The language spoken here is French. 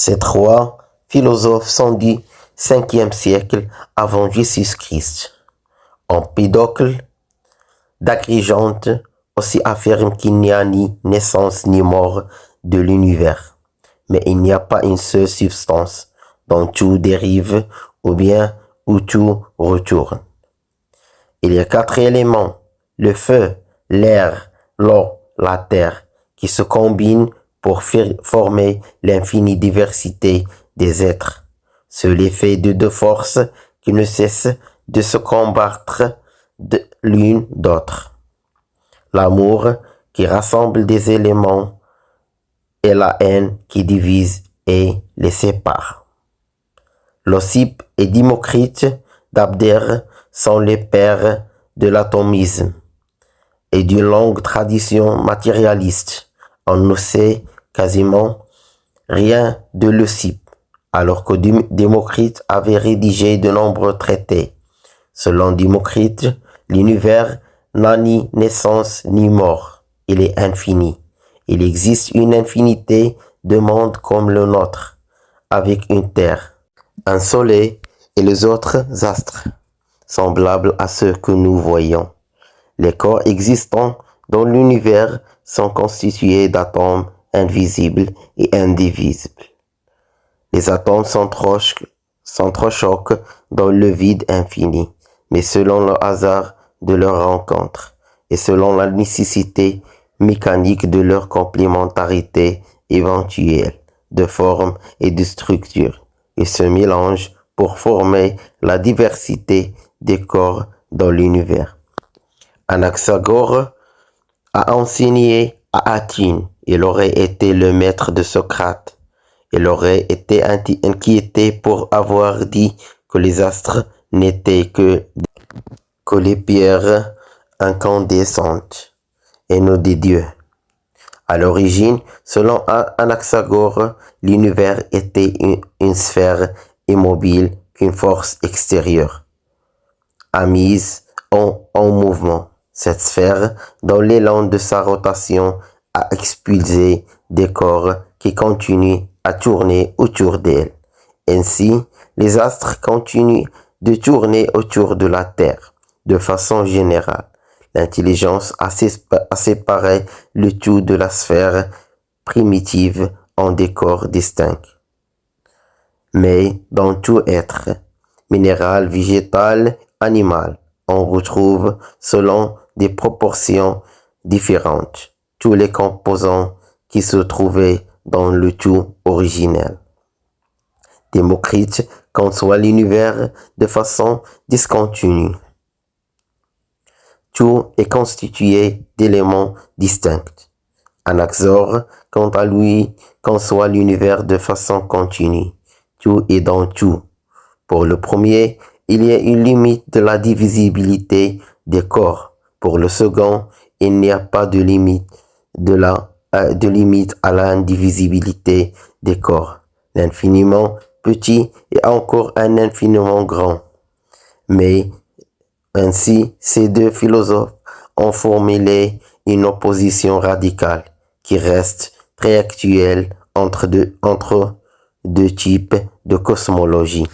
Ces trois philosophes sont du 5e siècle avant Jésus-Christ. Empédocle d'Agrigente aussi affirme qu'il n'y a ni naissance ni mort de l'univers, mais il n'y a pas une seule substance dont tout dérive ou bien où tout retourne. Il y a 4 éléments, le feu, l'air, l'eau, la terre, qui se combinent pour former l'infinie diversité des êtres. C'est l'effet de 2 forces qui ne cessent de se combattre l'une d'autre. L'amour qui rassemble des éléments et la haine qui divise et les sépare. Leucippe et Démocrite d'Abdère sont les pères de l'atomisme et d'une longue tradition matérialiste. On ne sait quasiment rien de Leucippe, alors que Démocrite avait rédigé de nombreux traités. Selon Démocrite, l'univers n'a ni naissance ni mort, il est infini. Il existe une infinité de mondes comme le nôtre, avec une terre, un soleil et les autres astres, semblables à ceux que nous voyons. Les corps existants dans l'univers sont constitués d'atomes invisibles et indivisibles. Les atomes s'entrechoquent dans le vide infini, mais selon le hasard de leur rencontre et selon la nécessité mécanique de leur complémentarité éventuelle de forme et de structure, ils se mélangent pour former la diversité des corps dans l'univers. Anaxagore a enseigné à Athènes. Il aurait été le maître de Socrate. Il aurait été inquiété pour avoir dit que les astres n'étaient que les pierres incandescentes et non des dieux. À l'origine, selon Anaxagore, l'univers était une sphère immobile qu'une force extérieure a mise en mouvement. Cette sphère, dans l'élan de sa rotation, a expulsé des corps qui continuent à tourner autour d'elle. Ainsi, les astres continuent de tourner autour de la Terre. De façon générale, l'intelligence a séparé le tout de la sphère primitive en des corps distincts. Mais dans tout être, minéral, végétal, animal, on retrouve, selon des proportions différentes, tous les composants qui se trouvaient dans le tout originel. Démocrite conçoit l'univers de façon discontinue. Tout est constitué d'éléments distincts. Anaxagore, quant à lui, conçoit l'univers de façon continue. Tout est dans tout. Pour le premier, il y a une limite de la divisibilité des corps. Pour le second, il n'y a pas de limite à l'indivisibilité des corps. L'infiniment petit est encore un infiniment grand. Mais ainsi, ces 2 philosophes ont formulé une opposition radicale qui reste très actuelle entre deux types de cosmologie.